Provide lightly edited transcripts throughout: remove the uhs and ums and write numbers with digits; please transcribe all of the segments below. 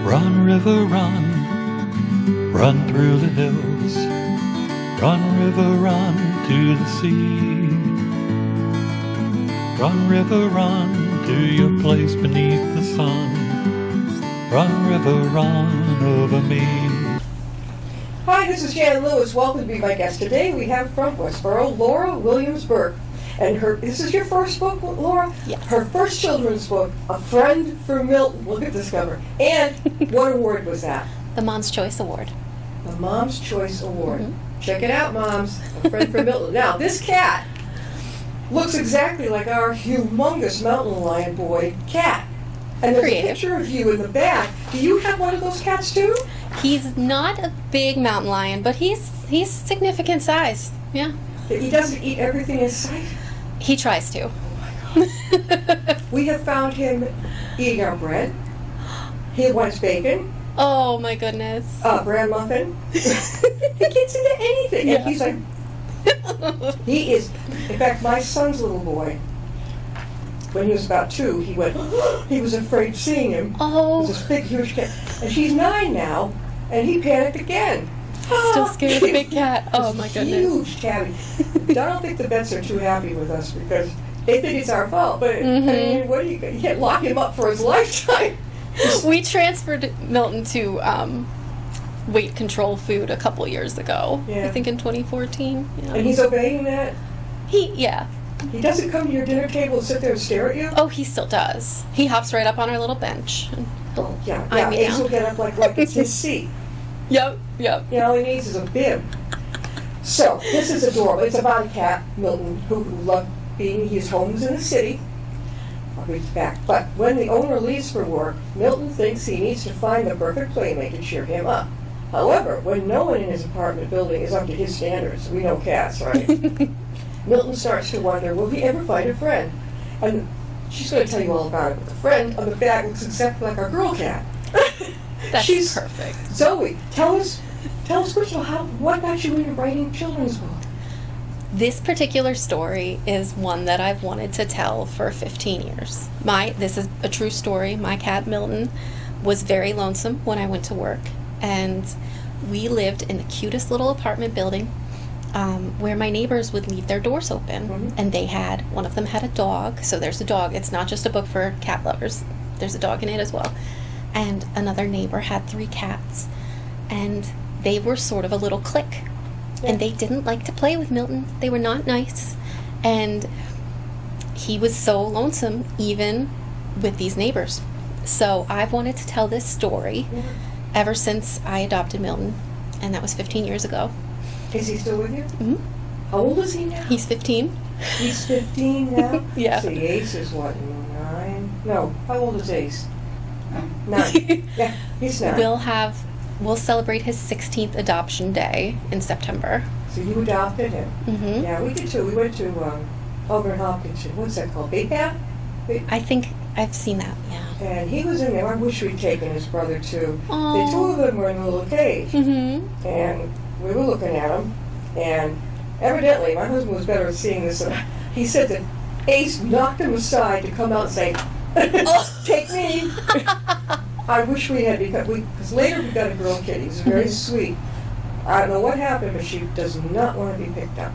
Run, river, run, run through the hills. Run, river, run to the sea. Run, river, run to your place beneath the sun. Run, river, run over me. Hi, this is Janet Lewis. Welcome to be my guest today. We have from Westboro, Laura Williams Burke. And this is your first book, Laura? Yes. Her first children's book, A Friend for Milton. Look at this cover. And what award was that? The Mom's Choice Award. The Mom's Choice Award. Mm-hmm. Check it out, moms. A Friend for Milton. Now, this cat looks exactly like our humongous mountain lion boy cat. And there's Creative. a picture of you in the back. Do you have one of those cats too? He's not a big mountain lion, but he's significant size. Yeah. He doesn't eat everything in sight? He tries to. We have found him eating our bread. He wants bacon, Oh my goodness. bran muffin. He gets into anything. Yeah. And he's like, he is, in fact, my son's little boy, when he was about 2, he went, he was afraid seeing him. He Oh, was this big, huge cat. And she's 9 now, and he panicked again. still scared of the big cat. Oh my goodness. Huge cat. I don't think the vets are too happy with us because they think it's our fault. But I mean, what do you can't lock him up for his lifetime. We transferred Milton to weight control food a couple years ago. Yeah. I think in 2014. Yeah. And he's obeying that. Yeah. He doesn't come to your dinner table and sit there and stare at you. Oh, he still does. He hops right up on our little bench. And Oh, yeah. eye me Ace down. will get up like it's his seat. Yep. You know, all he needs is a bib. So, this is adorable. It's about a cat, Milton, who loved being, his home is in the city. I'll read back. But when the owner leaves for work, Milton thinks he needs to find the perfect playmate to cheer him up. However, when no one in his apartment building is up to his standards, we know cats, right? Milton starts to wonder, will he ever find a friend? And she's going to tell you all about it. But the friend on the back looks exactly like our girl cat. That's She's perfect. Zoe, tell us first of all, what got you into writing children's book? This particular story is one that I've wanted to tell for 15 years. This is a true story. My cat Milton was very lonesome when I went to work, and we lived in the cutest little apartment building where my neighbors would leave their doors open, and one of them had a dog, so there's a dog. It's not just a book for cat lovers. There's a dog in it as well. And another neighbor had 3 cats, and they were sort of a little clique. And they didn't like to play with Milton. They were not nice. And he was so lonesome, even with these neighbors. So I've wanted to tell this story ever since I adopted Milton, and that was 15 years ago. Is he still with you? Mm-hmm. How old is he now? He's 15. He's 15 now? Yeah. See, Ace is what, 9? No, how old is Ace? 9. Yeah, he's 9. We'll celebrate his 16th adoption day in September. So you adopted him? Mm-hmm. Yeah, we did too. We went to Auburn Hopkins. What's that called? Big Bath? I think I've seen that, yeah. And he was in there. I wish we'd taken his brother too. Aww. The 2 of them were in a little cage. Mm-hmm. And we were looking at him, and evidently my husband was better at seeing this than he said that Ace knocked him aside to come out and say, take me. I wish we had, because later we got a girl kitty. She's very sweet. I don't know what happened, but she does not want to be picked up.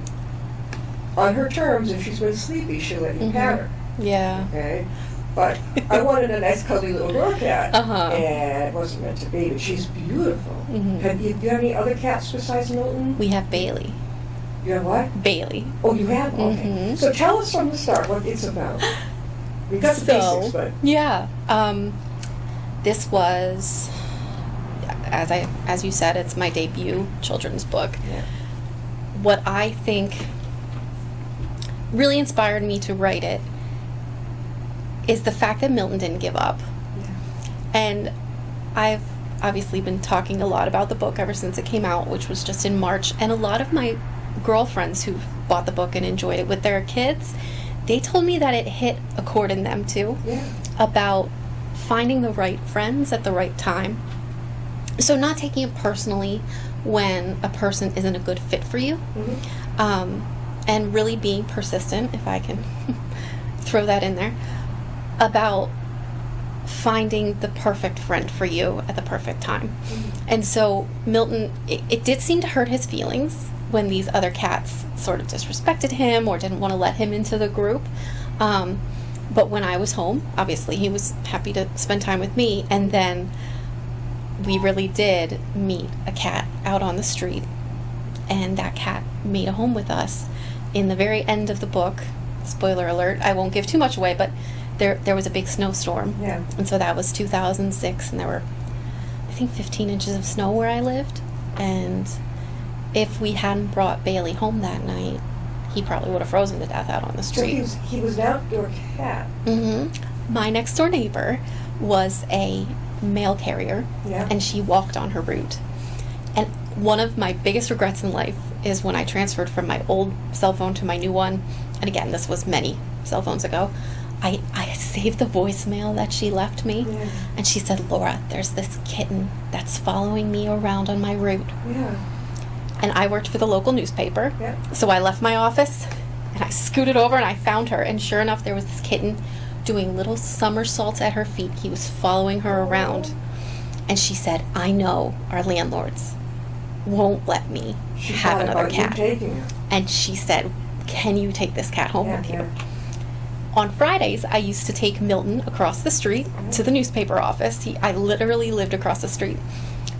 On her terms, if she's been sleepy, she'll let you pat her. Yeah. Okay? But I wanted a nice cuddly little girl cat. Uh-huh. And it wasn't meant to be, but she's beautiful. Mhm. Do you have any other cats besides Milton? We have Bailey. You have what? Bailey. Oh, you have? Okay. Mhm. So tell us from the start what it's about. We got the basics, but... Yeah. This was, as you said, it's my debut children's book. Yeah. What I think really inspired me to write it is the fact that Milton didn't give up. Yeah. And I've obviously been talking a lot about the book ever since it came out, which was just in March. And a lot of my girlfriends who bought the book and enjoyed it with their kids, they told me that it hit a chord in them too. Yeah. About finding the right friends at the right time. So not taking it personally when a person isn't a good fit for you. Mm-hmm. And really being persistent, if I can throw that in there, about finding the perfect friend for you at the perfect time. And so Milton, it did seem to hurt his feelings when these other cats sort of disrespected him or didn't want to let him into the group. But when I was home, obviously he was happy to spend time with me. And then we really did meet a cat out on the street. And that cat made a home with us. In the very end of the book, spoiler alert, I won't give too much away, but there was a big snowstorm. Yeah. And so that was 2006, and there were, I think, 15 inches of snow where I lived. And if we hadn't brought Bailey home that night, he probably would have frozen to death out on the So street. he was an outdoor cat. My next door neighbor was a mail carrier, Yeah. and she walked on her route. And one of my biggest regrets in life is when I transferred from my old cell phone to my new one. And again, this was many cell phones ago. I saved the voicemail that she left me. Yeah. And she said, "Laura, there's this kitten that's following me around on my route." Yeah. And I worked for the local newspaper. Yeah. So I left my office and I scooted over and I found her. And sure enough, there was this kitten doing little somersaults at her feet. He was following her around. And she said, "I know our landlords won't let me She have thought another about you cat." taking her. And she said, "Can you take this cat home Yeah, with you?" yeah. On Fridays, I used to take Milton across the street to the newspaper office. I literally lived across the street.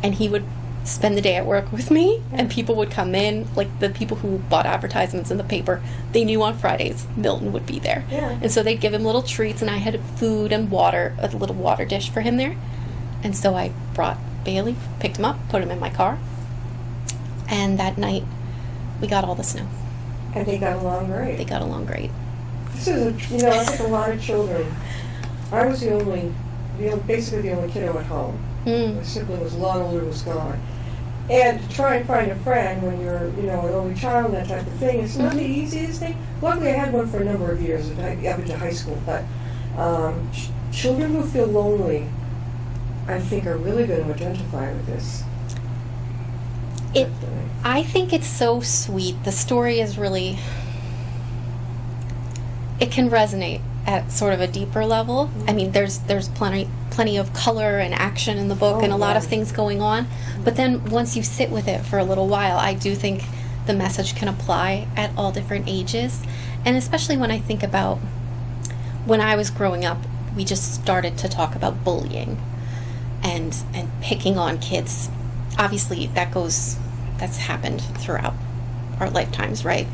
And he would spend the day at work with me, and people would come in, like the people who bought advertisements in the paper. They knew on Fridays Milton would be there. Yeah. And so they'd give him little treats, and I had food and water, a little water dish for him there. And so I brought Bailey, picked him up, put him in my car. And that night, we got all the snow. And they got along They great. got along great. This is, I think a lot of children. I was basically the only kiddo at home. My sibling was a lot older, was gone. And to try and find a friend when you're, an only child and that type of thing, it's not the easiest thing. Luckily, I had one for a number of years up into high school. But children who feel lonely, I think, are really going to identify with this. Definitely. I think it's so sweet. The story is really, it can resonate at sort of a deeper level. I mean, there's plenty of color and action in the book and a lot of things going on. But then once you sit with it for a little while, I do think the message can apply at all different ages. And especially when I think about when I was growing up, we just started to talk about bullying and picking on kids. Obviously, that's happened throughout our lifetimes, right?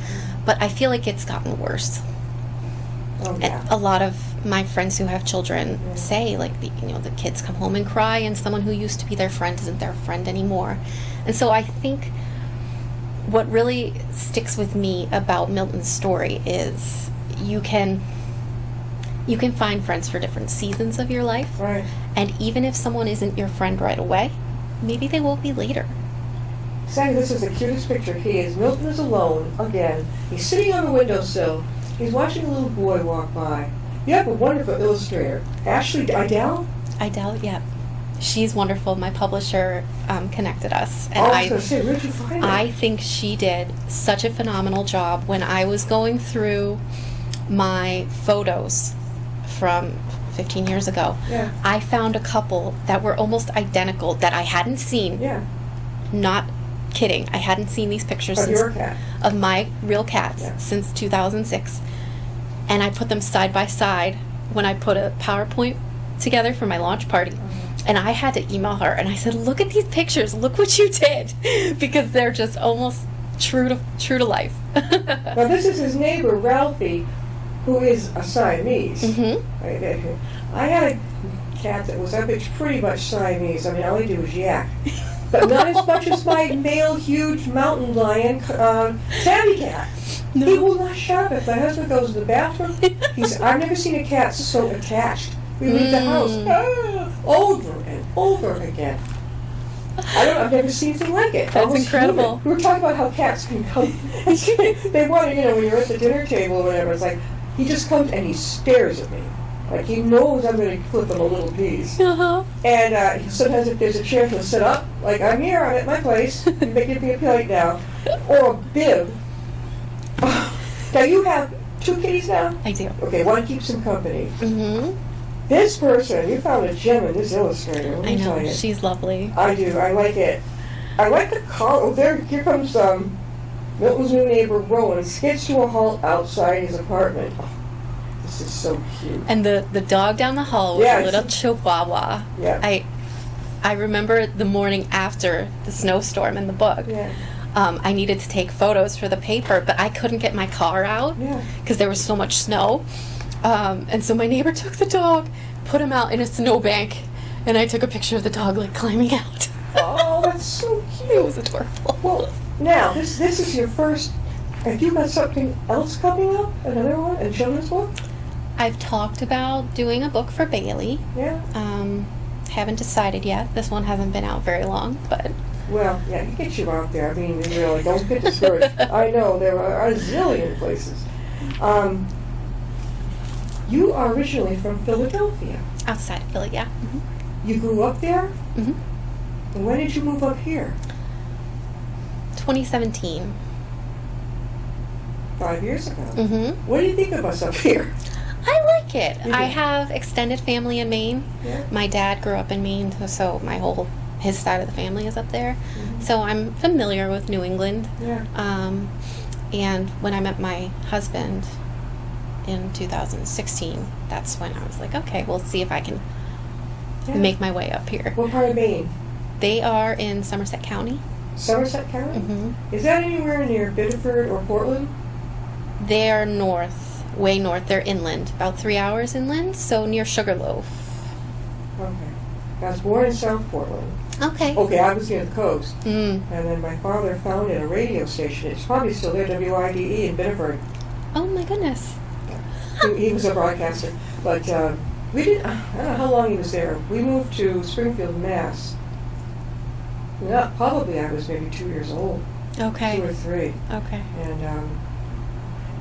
But I feel like it's gotten worse. Oh, yeah. And a lot of my friends who have children say, like, the kids come home and cry, and someone who used to be their friend isn't their friend anymore. And so I think what really sticks with me about Milton's story is you can find friends for different seasons of your life. Right. And even if someone isn't your friend right away, maybe they will be later. Sandy, this is the cutest picture. Milton is alone again. He's sitting on the windowsill. He's watching a little boy walk by. You have a wonderful illustrator. Ashley Idell? Idell, yeah. She's wonderful. My publisher connected us. And I was going to say, where'd you find her? I think she did such a phenomenal job. When I was going through my photos from 15 years ago, Yeah. I found a couple that were almost identical that I hadn't seen. Yeah. Not kidding. I hadn't seen these pictures Of your cat. of my real cats Yeah. since 2006. And I put them side by side when I put a PowerPoint together for my launch party. And I had to email her and I said, "Look at these pictures. Look what you did." Because they're just almost true to life. Now, this is his neighbor, Ralphie, who is a Siamese. I had a cat that was pretty much Siamese. I mean, all he did was yak. But not as much as my male huge mountain lion, tabby cat. No. He will not shut up. If my husband goes to the bathroom, I've never seen a cat so attached. We leave the house over and over again. I've never seen anything like it. That's Almost incredible. human. We were talking about how cats can come. They want to, when you're at the dinner table or whatever, it's like, he just comes and he stares at me. Like he knows I'm going to flip him a little piece. Uh-huh. And sometimes if there's a chair, he'll sit up. Like, I'm here, I'm at my place. You give me a plate now. Or a bib. Now you have 2 kitties now? I do. Okay, one keeps him company. Mm-hmm. This person, you found a gem in this illustrator. Let I me tell know, you. she's lovely. I do. I like it. I like the color. Oh, here comes Milton's new neighbor, Rowan, skids to a halt outside his apartment. Oh, this is so cute. And the dog down the hall was Yeah, a little chihuahua. Yeah. I remember the morning after the snowstorm in the book. Yeah. I needed to take photos for the paper, but I couldn't get my car out Yeah. because there was so much snow. And so my neighbor took the dog, put him out in a snowbank, and I took a picture of the dog like climbing out. Oh, that's so cute. It was adorable. Well, now, this is your first. Have you got something else coming up? Another one? A children's book? I've talked about doing a book for Bailey. Yeah. Haven't decided yet. This one hasn't been out very long, but Well, yeah, you get you out there. I mean, really, don't get discouraged. I know, there are a zillion places. You are originally from Philadelphia. outside of Philly, yeah. You grew up there? Mm-hmm. And when did you move up here? 2017. 5 years ago. Mm-hmm. What do you think of us up here? I like it. You I do? have extended family in Maine. Yeah. My dad grew up in Maine, so his side of the family is up there. So I'm familiar with New England. Yeah. And when I met my husband in 2016, that's when I was like, okay, we'll see if I can Yeah. make my way up here. What part of Maine? They are in Somerset County. Somerset County? Hmm Is that anywhere near Biddeford or Portland? They're north, way north. They're inland, about 3 hours inland, so near Sugarloaf. Okay. I was born in South Portland. Okay. Okay, I was near the coast. Mm. And then my father founded a radio station. It's probably still there, WIDE in Biddeford. Oh my goodness. He was a broadcaster. But we didn't, I don't know how long he was there. We moved to Springfield, Mass. Yeah, probably I was maybe 2 years old. 2 or Okay. 3. Okay. And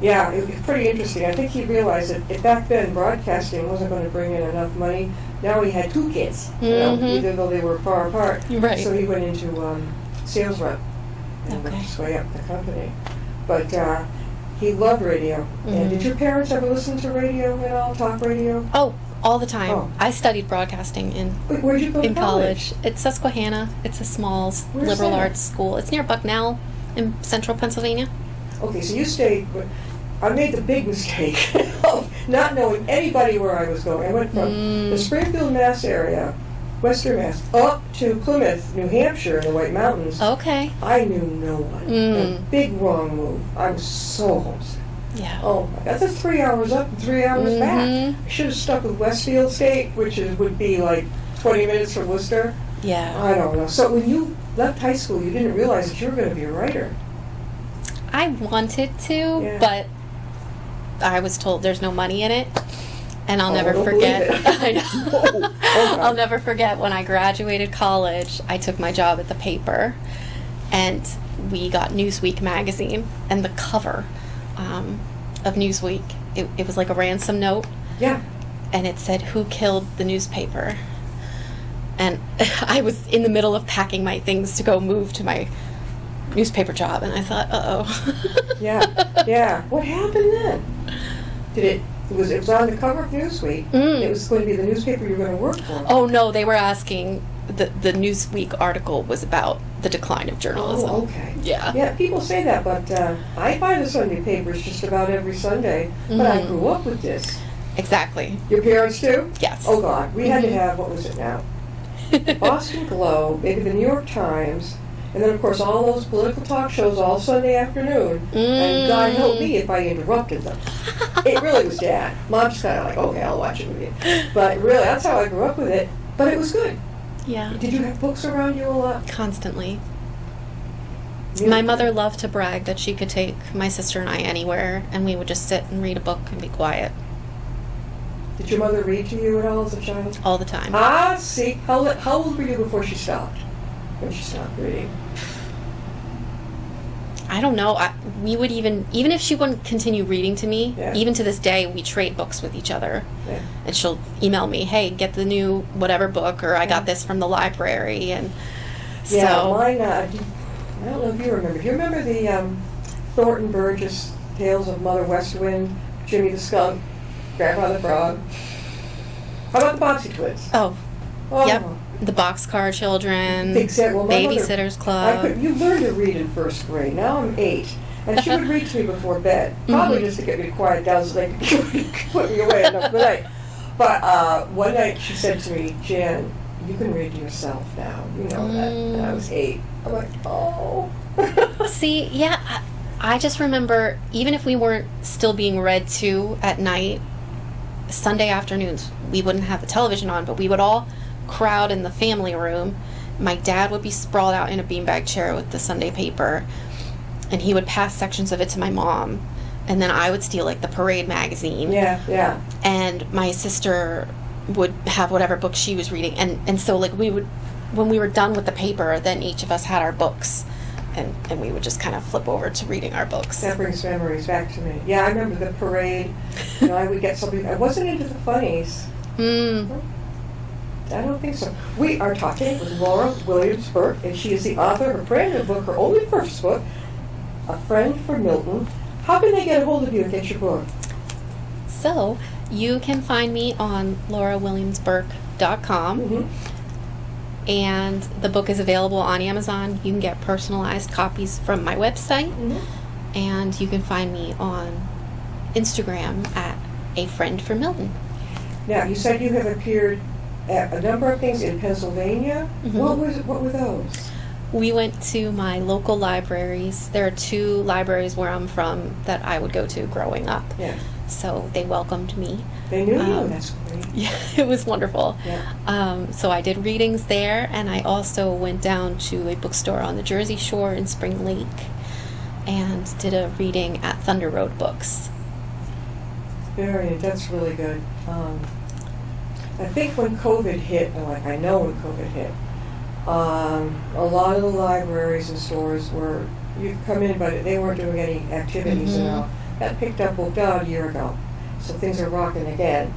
yeah, it was pretty interesting. I think he realized that back then broadcasting wasn't going to bring in enough money. Now he had 2 kids, Mhm. even though they were far apart. Right. So he went into sales rep and worked Okay. his way up the company. But he loved radio. And Mhm. did your parents ever listen to radio at all, talk radio? Oh, all the time. Oh. I studied broadcasting in Wait, where'd you go to college. It's Susquehanna. It's a small Where's liberal that? arts school. It's near Bucknell in central Pennsylvania. Okay, so you stayed, but I made the big mistake of not knowing anybody where I was going. I went from the Springfield, Mass area, Western Mass, up to Plymouth, New Hampshire, in the White Mountains. Okay. I knew no one. A big wrong move. I was so homesick. Yeah. Oh my God, that's 3 hours up and 3 hours back. Mhm. I should have stuck with Westfield State, which would be like 20 minutes from Worcester. Yeah. I don't know. So when you left high school, you didn't realize that you were going to be a writer. I wanted to, Yeah. but I was told there's no money in it. And I'll Oh, never I don't forget. believe it. I know. Oh, I'll never forget when I graduated college, I took my job at the paper and we got Newsweek magazine, and the cover of Newsweek, it was like a ransom note, Yeah. and it said, "Who killed the newspaper?" And I was in the middle of packing my things to go move to my newspaper job, and I thought, uh-oh. Yeah, yeah. What happened then? It was on the cover of Newsweek. Mm. It was going to be the newspaper you were going to work for. Oh, no, they were asking, the Newsweek article was about the decline of journalism. Oh, okay. Yeah. Yeah, people say that, but I buy the Sunday papers just about every Sunday. But I Mhm. grew up with this. Exactly. Your parents too? Yes. Oh God, we had to Mhm. have, what was it now? Boston Globe, maybe the New York Times, and then of course all those political talk shows all Sunday afternoon. And God help me if I interrupted them. It really was Dad. Mom's kind of like, okay, I'll watch it with you. But really, that's how I grew up with it. But it was good. Yeah. Did you have books around you a lot? Constantly. Music? My mother loved to brag that she could take my sister and I anywhere, and we would just sit and read a book and be quiet Did your mother read to you at all as a child? all the time. Ah, see. How old were you before she stopped? When she stopped reading? I don't know. We would even if she wouldn't continue reading to me, Yeah. even to this day, we trade books with each other. Yeah. And she'll email me, hey, get the new whatever book, or I Yeah. got this from the library. And Yeah, so, mine, I don't know if you remember. Do you remember the Thornton Burgess Tales of Mother West Wind, Jimmy the Skunk, Grandfather Frog? How about the Bobbsey twins? Oh, Oh. yep. The Boxcar Children, Exactly. Well, my mother- Babysitters Club. You learned to read in first grade. Now I'm 8. And she would read to me before bed, probably just to get me quiet down so they could put me away enough for the night. But one night she said to me, Jan, you can read to yourself now. You know that. And I was 8. I'm like, oh. See, yeah, I just remember, even if we weren't still being read to at night, Sunday afternoons, we wouldn't have the television on, but we would all crowd in the family room. My dad would be sprawled out in a beanbag chair with the Sunday paper, and he would pass sections of it to my mom, and then I would steal like the Parade magazine. Yeah. And my sister would have whatever book she was reading, and so like we would, when we were done with the paper, then each of us had our books, and we would just kind of flip over to reading our books. That brings memories back to me. Yeah, I remember the Parade. You know, I would get something. I wasn't into the funnies. I don't think so. We are talking with Laura Williams Burke, and she is the author of a brand new book, her only first book, A Friend for Milton. How can they get a hold of you and get your book? So you can find me on laurawilliamsburke.com, and the book is available on Amazon. You can get personalized copies from my website, and you can find me on Instagram at A Friend for Milton. Now, you said you have appeared at a number of things in Pennsylvania. What were those? We went to my local libraries. There are 2 libraries where I'm from that I would go to growing up. Yeah. So they welcomed me. They knew you. That's great. Yeah, it was wonderful. Yeah. So I did readings there, and I also went down to a bookstore on the Jersey Shore in Spring Lake and did a reading at Thunder Road Books. That's really good. I think when COVID hit, I know when COVID hit, a lot of the libraries and stores were, you come in, but they weren't doing any activities and all. That picked up about a year ago. So things are rocking again.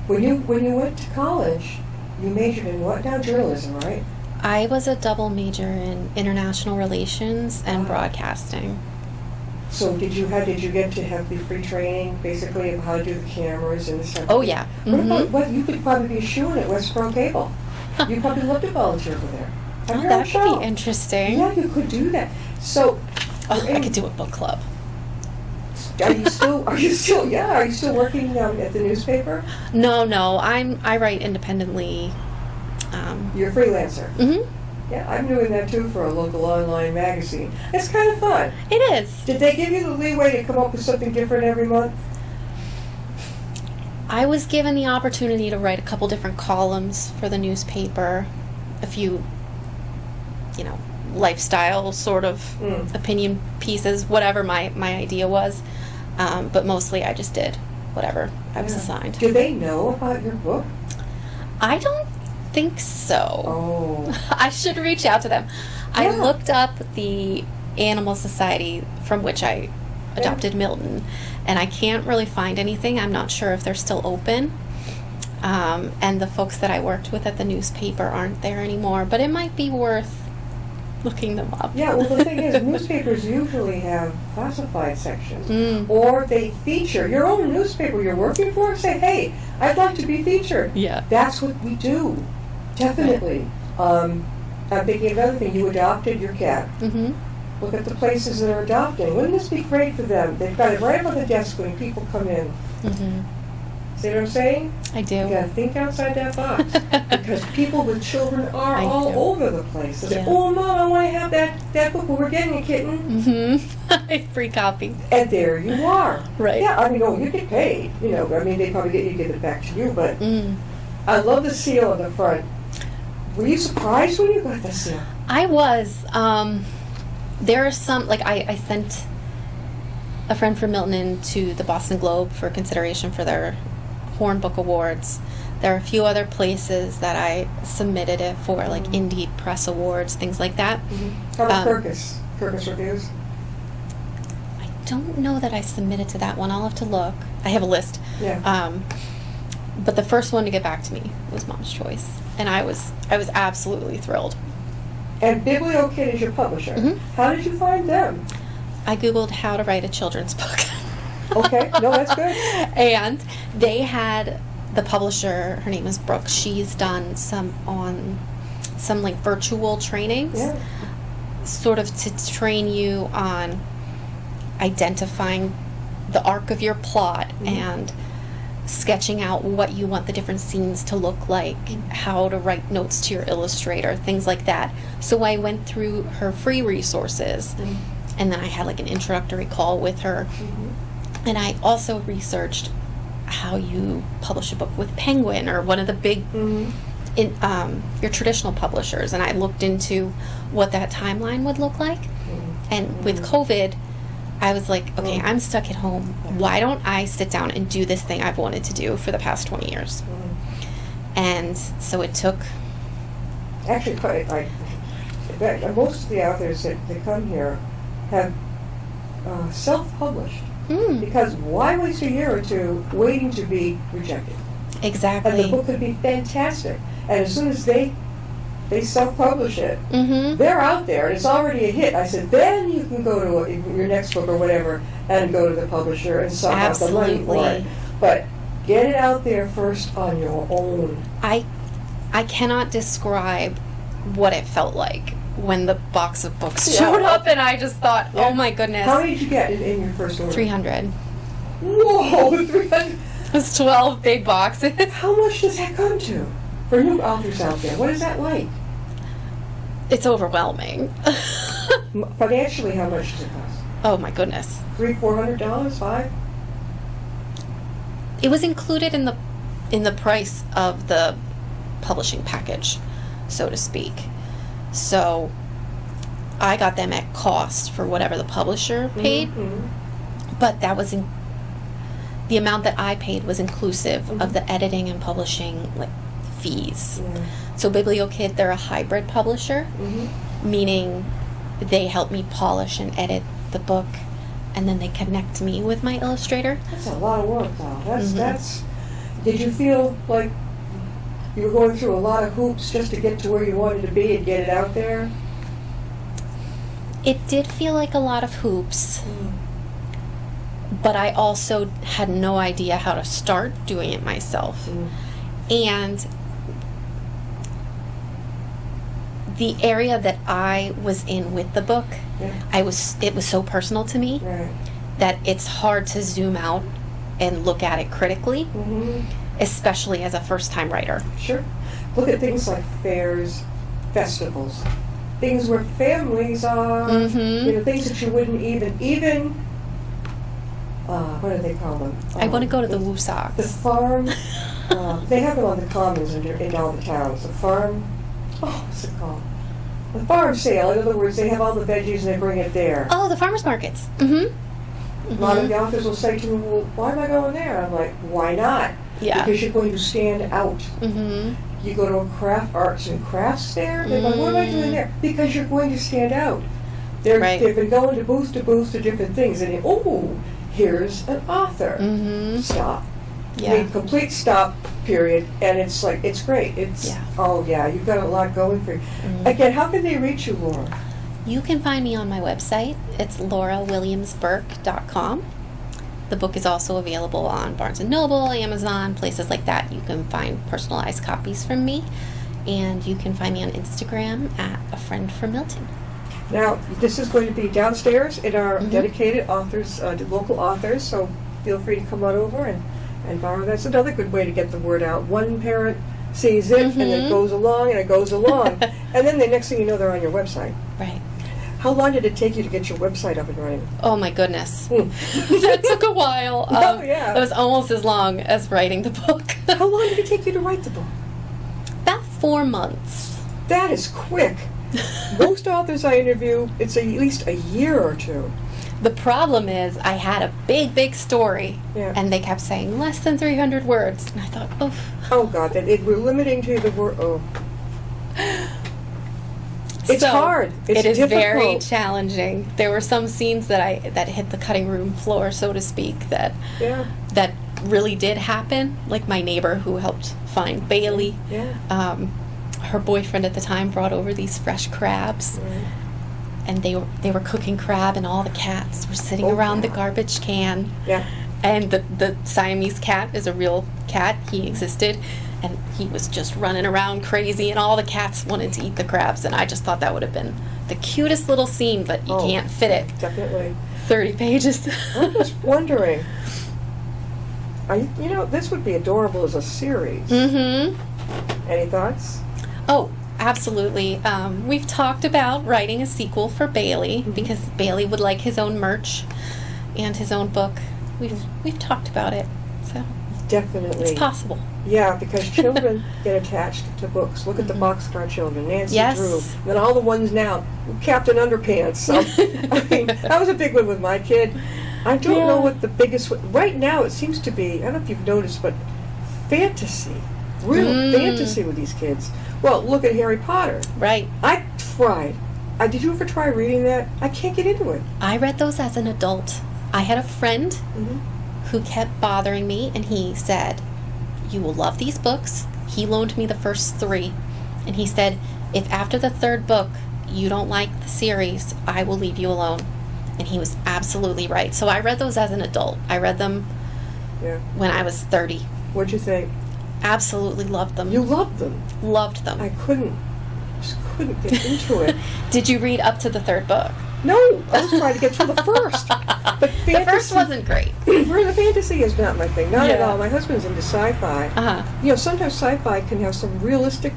When you went to college, you majored in what now? Journalism, right? I was a double major in international relations and broadcasting. So did you get to have the free training, basically, of how to do the cameras and stuff? Oh, yeah. What you could probably be a shoo-in at Westboro Cable. You probably love to volunteer over there. That could be interesting. Yeah, you could do that. So, I could do a book club. Are you still working at the newspaper? No, I write independently. You're a freelancer. Yeah, I'm doing that too for a local online magazine. It's kind of fun. It is. Did they give you the leeway to come up with something different every month? I was given the opportunity to write a couple different columns for the newspaper, a few, lifestyle sort of opinion pieces, whatever my idea was. But mostly I just did whatever I was assigned. Do they know about your book? I don't think so. Oh. I should reach out to them. I looked up the Animal Society from which I adopted Milton, and I can't really find anything. I'm not sure if they're still open. And the folks that I worked with at the newspaper aren't there anymore, but it might be worth looking them up. Yeah, well, the thing is, newspapers usually have classified sections, or they feature your own newspaper you're working for. Say, hey, I'd like to be featured. Yeah. That's what we do. Definitely. I'm thinking of another thing. You adopted your cat. Look at the places that are adopting. Wouldn't this be great for them? They've got it right up on the desk when people come in. See what I'm saying? I do. You gotta think outside that box. Because people with children are all over the place. They say, oh, Mom, I want to have that book. Well, we're getting a kitten. Free copy. And there you are. Right. Yeah, you get paid. They probably give it back to you. But I love the seal on the front. Were you surprised when you got the seal? I was. There are some, I sent a friend for Milton into the Boston Globe for consideration for their Horn Book Awards. There are a few other places that I submitted it for, like Indie Press Awards, things like that. How about Kirkus? Kirkus Reviews? I don't know that I submitted to that one. I'll have to look. I have a list. Yeah. But the first one to get back to me was Mom's Choice, and I was absolutely thrilled. And BiblioKid is your publisher. How did you find them? I Googled how to write a children's book. Okay, no, that's good. And they had the publisher, her name is Brooke, she's done some like virtual trainings, Yeah. sort of to train you on identifying the arc of your plot and sketching out what you want the different scenes to look like, how to write notes to your illustrator, things like that. So I went through her free resources, and then I had like an introductory call with her. And I also researched how you publish a book with Penguin or one of the big your traditional publishers, and I looked into what that timeline would look like. And with COVID, I was like, okay, I'm stuck at home. Why don't I sit down and do this thing I've wanted to do for the past 20 years? And so it took... Actually, most of the authors that come here have self-published. Because why waste a year or two waiting to be rejected? Exactly. And the book could be fantastic. And as soon as they self-publish it, they're out there, and it's already a hit. I said, then you can go to your next book or whatever and go to the publisher and suck out the money for it. But get it out there first on your own. I cannot describe what it felt like when the box of books showed up, and I just thought, oh my goodness. How many did you get in your first order? 300. Whoa, 300. It was 12 big boxes. How much does that come to for new authors out there? What is that like? It's overwhelming. Financially, how much does it cost? Oh my goodness. $300-400? $500? It was included in the price of the publishing package, so to speak. So I got them at cost for whatever the publisher paid, but that was the amount that I paid was inclusive of the editing and publishing fees. So BiblioKid, they're a hybrid publisher, meaning they help me polish and edit the book, and then they connect me with my illustrator. That's a lot of work, though. That's. Did you feel like you were going through a lot of hoops just to get to where you wanted to be and get it out there? It did feel like a lot of hoops, but I also had no idea how to start doing it myself. And the area that I was in with the book, it was so personal to me that it's hard to zoom out and look at it critically, especially as a first-time writer. Sure. Look at things like fairs, festivals, things where families are, things that you wouldn't even what do they call them? I want to go to the Woosocks. The farm, they have them on the commons in all the towns. The farm, what's it called? The farm sale. In other words, they have all the veggies and they bring it there. Oh, the farmers markets. A lot of the authors will say to me, well, why am I going there? I'm like, why not? Yeah. Because you're going to stand out. You go to a arts and crafts fair, they're like, what am I doing there? Because you're going to stand out. They've been going to booth to different things, and here's an author. Stop. Yeah. Complete stop, period. And it's like, it's great. It's, you've got a lot going for you. Again, how can they reach you, Laura? You can find me on my website. It's laurawilliamsburke.com. The book is also available on Barnes & Noble, Amazon, places like that. You can find personalized copies from me. And you can find me on Instagram at A Friend from Milton. Now, this is going to be downstairs in our dedicated authors, local authors, so feel free to come on over and borrow. That's another good way to get the word out. One parent sees it, and it goes along, and it goes along. And then the next thing you know, they're on your website. Right. How long did it take you to get your website up and running? Oh, my goodness. That took a while. That was almost as long as writing the book. How long did it take you to write the book? About 4 months. That is quick. Most authors I interview, it's at least a year or two. The problem is I had a big story, and they kept saying less than 300 words. And I thought, oof. Oh, God, we're limiting to the word, It's hard. It's difficult. Very difficult. challenging. There were some scenes that hit the cutting room floor, so to speak, that really did happen. Like my neighbor who helped find Bailey. Her boyfriend at the time brought over these fresh crabs, and they were cooking crab, and all the cats were sitting around the garbage can. And the Siamese cat is a real cat. He existed, and he was just running around crazy, and all the cats wanted to eat the crabs, and I just thought that would have been the cutest little scene, but you can't fit it. Definitely. 30 pages. I'm just wondering, this would be adorable as a series. Mm-hmm. Any thoughts? Oh, absolutely. We've talked about writing a sequel for Bailey, because Bailey would like his own merch and his own book. We've talked about it, so Definitely. it's possible. Yeah, because children get attached to books. Look at the Boxcar children, Nancy Yes. Drew, and then all the ones now, Captain Underpants. So, I mean, that was a big one with my kid. I don't know what the biggest one. Right now, it seems to be, I don't know if you've noticed, but fantasy. Real fantasy with these kids. Well, look at Harry Potter. Right. I tried. Did you ever try reading that? I can't get into it. I read those as an adult. I had a friend who kept bothering me, and he said, "You will love these books." He loaned me the first 3, and he said, "If after the 3rd book you don't like the series, I will leave you alone." And he was absolutely right. So I read those as an adult. I read them when I was 30. What'd you think? Absolutely loved them. You loved them. Loved them. I just couldn't get into it. Did you read up to the 3rd book? No, I was trying to get through the first. But fantasy, The first wasn't great. The fantasy is not my thing. Not at Yeah. all. My husband's into sci-fi. Uh-huh. Sometimes sci-fi can have some realistic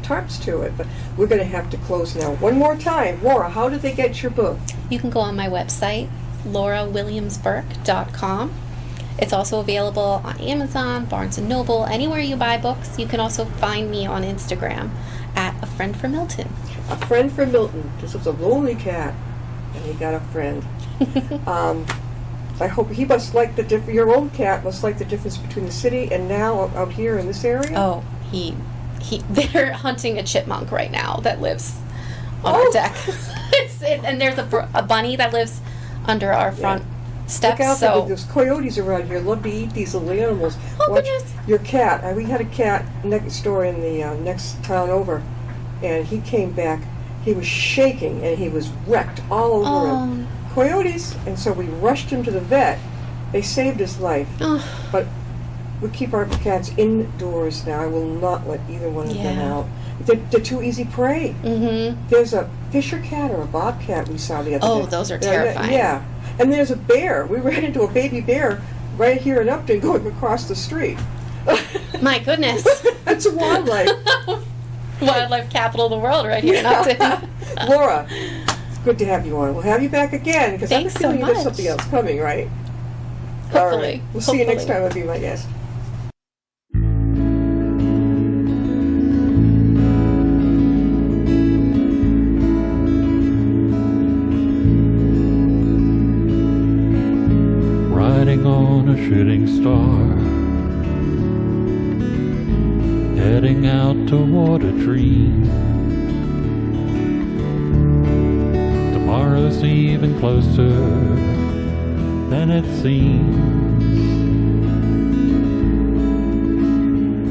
parts to it. But we're going to have to close now. One more time. Laura, how do they get your book? You can go on my website, laurawilliamsburke.com. It's also available on Amazon, Barnes & Noble, anywhere you buy books. You can also find me on Instagram at A Friend for Milton. A friend for Milton. This was a lonely cat, and he got a friend. I hope he must like your own cat must like the difference between the city and now out here in this area. Oh, they're hunting a chipmunk right now that lives on our deck. And there's a bunny that lives under our front steps. Look out, so there's coyotes around here. Love to eat these little animals. Oh, Watch goodness. your cat. We had a cat next door in the next town over, and he came back. He was shaking, and he was wrecked all over him. Coyotes, and so we rushed him to the vet. They saved his life. But we keep our cats indoors now. I will not let either one of them out. They're too easy prey. Mm-hmm. There's a fisher cat or a bobcat we saw the other day. Oh, those are terrifying. Yeah. And there's a bear. We ran into a baby bear right here in Upton going across the street. My goodness. That's a wildlife. Wildlife capital of the world right here in Upton. Laura, it's good to have you on. We'll have you back again because I have a Thanks so feeling you got much. something else coming, right? Hopefully. All right. We'll see you next time. I'll be my guest. Riding on a shooting star, heading out toward a dream. Tomorrow's even closer than it seems.